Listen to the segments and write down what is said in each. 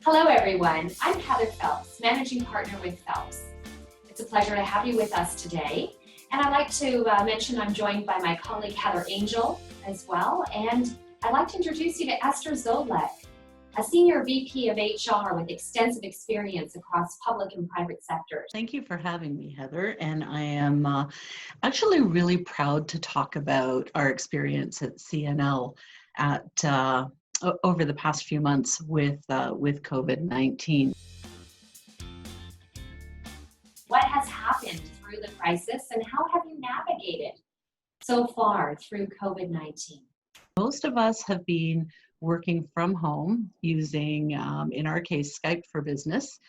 Hello, everyone. I'm Heather Phelps, Managing Partner with Phelps. It's a pleasure to have you with us today. And I'd like to mention I'm joined by my colleague Heather Angel as well. And I'd like to introduce you to Esther Zdolec, a Senior VP of HR with extensive experience across public and private sectors. Thank you for having me, Heather. And I am actually really proud to talk about our experience at CNL over the past few months with COVID-19. What has happened through the crisis and how have you navigated so far through COVID-19? Most of us have been working from home using, in our case, Skype for Business.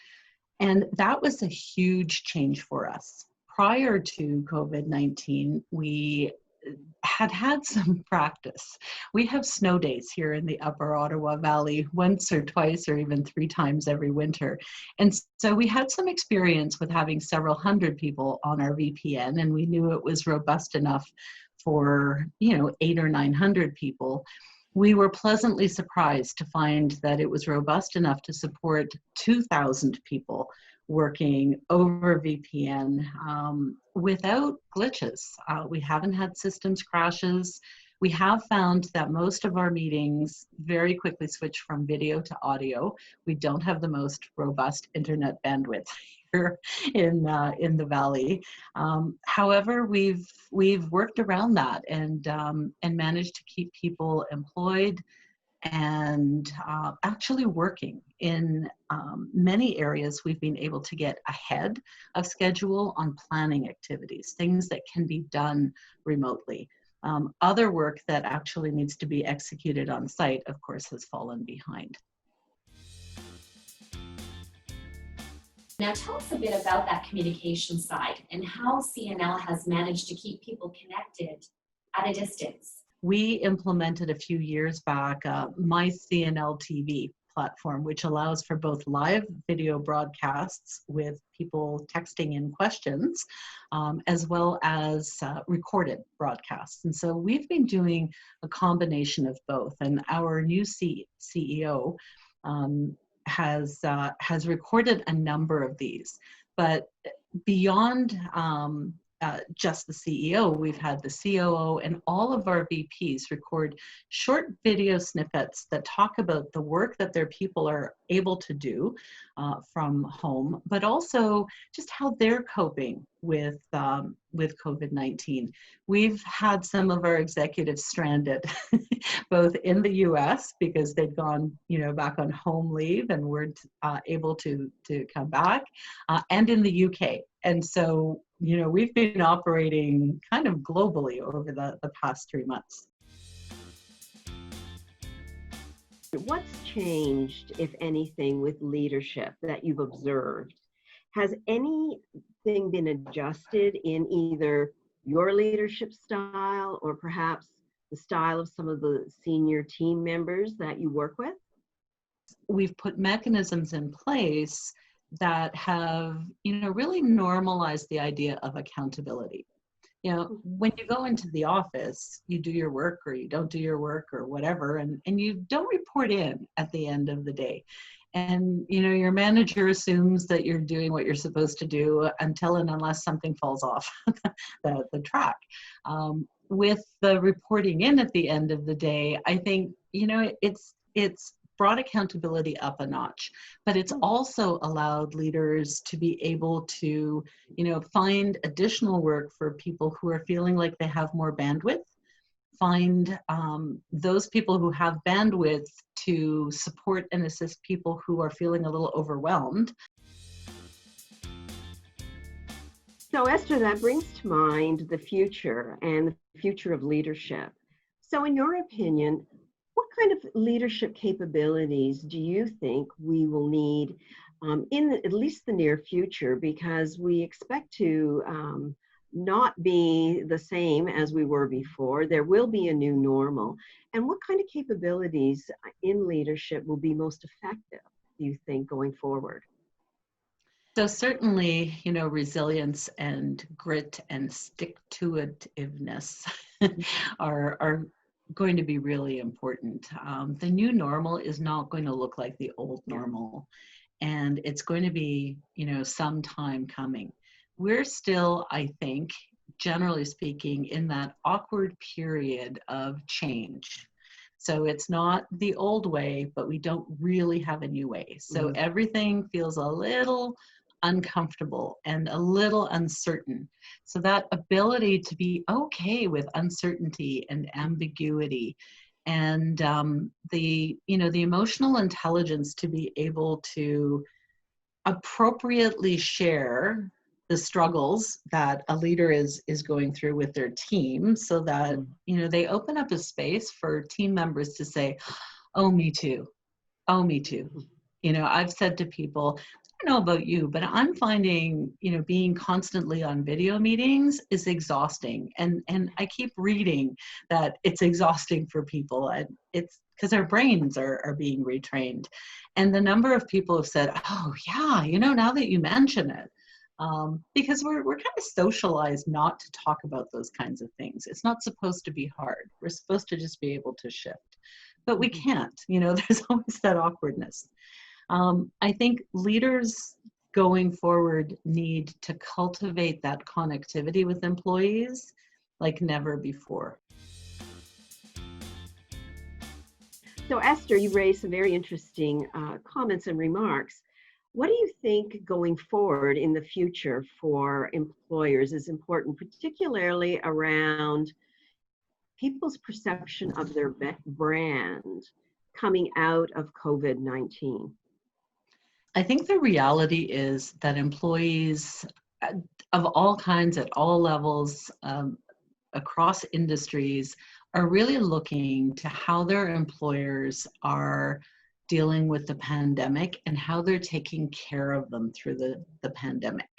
And that was a huge change for us. Prior to COVID-19, we had some practice. We have snow days here in the Upper Ottawa Valley once or twice or even 3 times every winter. And so we had some experience with having several hundred people on our VPN, and we knew it was robust enough for, 800 or 900 people. We were pleasantly surprised to find that it was robust enough to support 2,000 people working over VPN without glitches. We haven't had systems crashes. We have found that most of our meetings very quickly switch from video to audio. We don't have the most robust internet bandwidth here in the Valley. However, we've worked around that and managed to keep people employed and actually working. In many areas, we've been able to get ahead of schedule on planning activities, things that can be done remotely. Other work that actually needs to be executed on site, of course, has fallen behind. Now tell us a bit about that communication side and how CNL has managed to keep people connected at a distance. We implemented a few years back My CNL TV platform, which allows for both live video broadcasts with people texting in questions, as well as recorded broadcasts. And so we've been doing a combination of both. And our new CEO has recorded a number of these. But beyond just the CEO, we've had the COO and all of our VPs record short video snippets that talk about the work that their people are able to do from home, but also just how they're coping with COVID-19. We've had some of our executives stranded, both in the US because they'd gone, back on home leave and weren't able to come back, and in the UK. And so, we've been operating kind of globally over the past 3 months. What's changed, if anything, with leadership that you've observed? Has anything been adjusted in either your leadership style or perhaps the style of some of the senior team members that you work with? We've put mechanisms in place that have, really normalized the idea of accountability. When you go into the office, you do your work or you don't do your work or whatever, and you don't report in at the end of the day. And, your manager assumes that you're doing what you're supposed to do until and unless something falls off the track. With the reporting in at the end of the day, I think, it's brought accountability up a notch, but it's also allowed leaders to be able to, find additional work for people who are feeling like they have more bandwidth, find those people who have bandwidth to support and assist people who are feeling a little overwhelmed. So Esther, that brings to mind the future and the future of leadership. So in your opinion, what kind of leadership capabilities do you think we will need in at least the near future? Because we expect to not be the same as we were before. There will be a new normal. And what kind of capabilities in leadership will be most effective, do you think, going forward? So certainly, resilience and grit and stick-to-itiveness are going to be really important. The new normal is not going to look like the old normal, and it's going to be, some time coming. We're still, I think, generally speaking, in that awkward period of change. So it's not the old way, but we don't really have a new way. So everything feels a little uncomfortable and a little uncertain. So that ability to be okay with uncertainty and ambiguity, and the emotional intelligence to be able to appropriately share the struggles that a leader is going through with their team, so that they open up a space for team members to say, oh, me too. Oh, me too. I've said to people, I don't know about you, but I'm finding, being constantly on video meetings is exhausting. And I keep reading that it's exhausting for people. And it's because our brains are being retrained. And the number of people have said, oh, yeah, now that you mention it, because we're kind of socialized not to talk about those kinds of things. It's not supposed to be hard. We're supposed to just be able to shift. But we can't, there's always that awkwardness. I think leaders going forward need to cultivate that connectivity with employees like never before. So Esther, you raised some very interesting comments and remarks. What do you think going forward in the future for employers is important, particularly around people's perception of their brand coming out of COVID-19? I think the reality is that employees of all kinds at all levels across industries are really looking to how their employers are dealing with the pandemic and how they're taking care of them through the pandemic.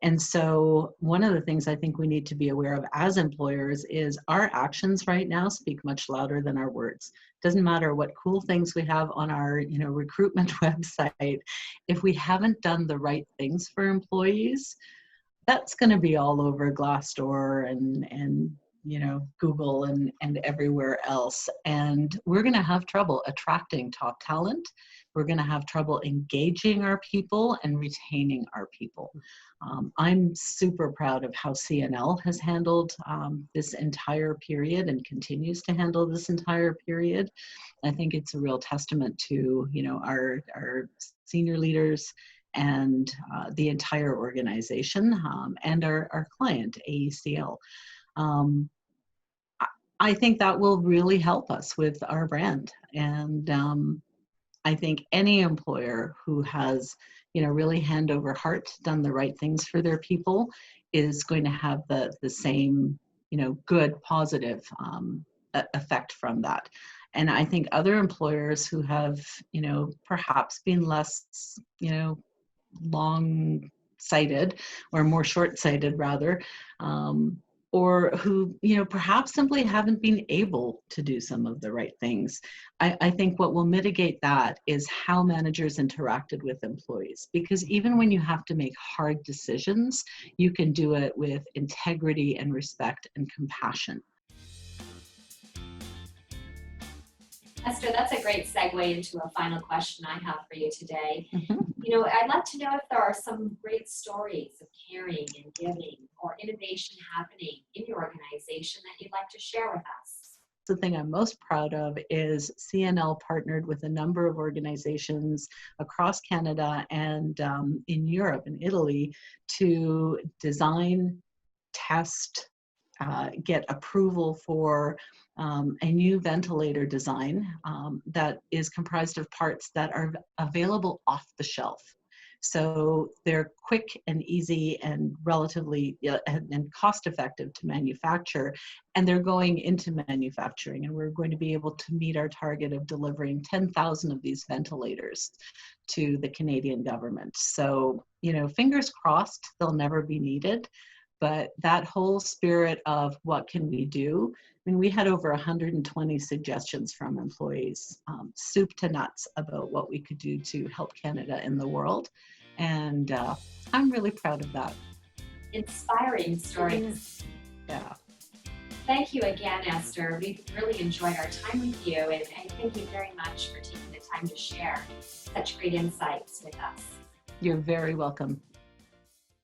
And so one of the things I think we need to be aware of as employers is our actions right now speak much louder than our words. Doesn't matter what cool things we have on our recruitment website. If we haven't done the right things for employees, that's going to be all over Glassdoor and Google and everywhere else. And we're going to have trouble attracting top talent. We're going to have trouble engaging our people and retaining our people. I'm super proud of how CNL has handled this entire period and continues to handle this entire period. I think it's a real testament to our senior leaders and the entire organization and our client, AECL. I think that will really help us with our brand. And I think any employer who has, really hand over heart done the right things for their people is going to have the same, good, positive effect from that. And I think other employers who have, perhaps been less, long-sighted or more short-sighted rather, or who, perhaps simply haven't been able to do some of the right things. I think what will mitigate that is how managers interacted with employees. Because even when you have to make hard decisions, you can do it with integrity and respect and compassion. Esther, that's a great segue into a final question I have for you today. I'd like to know if there are some great stories of caring and giving or innovation happening in your organization that you'd like to share with us. The thing I'm most proud of is CNL partnered with a number of organizations across Canada and in Europe and Italy to design, test, get approval for a new ventilator design that is comprised of parts that are available off the shelf. So they're quick and easy and relatively and cost effective to manufacture, and they're going into manufacturing, and we're going to be able to meet our target of delivering 10,000 of these ventilators to the Canadian government. So, fingers crossed they'll never be needed. But that whole spirit of what can we do? I mean, we had over 120 suggestions from employees, soup to nuts, about what we could do to help Canada in the world. And I'm really proud of that. Inspiring stories. Yeah. Thank you again, Esther. We've really enjoyed our time with you, and thank you very much for taking the time to share such great insights with us. You're very welcome.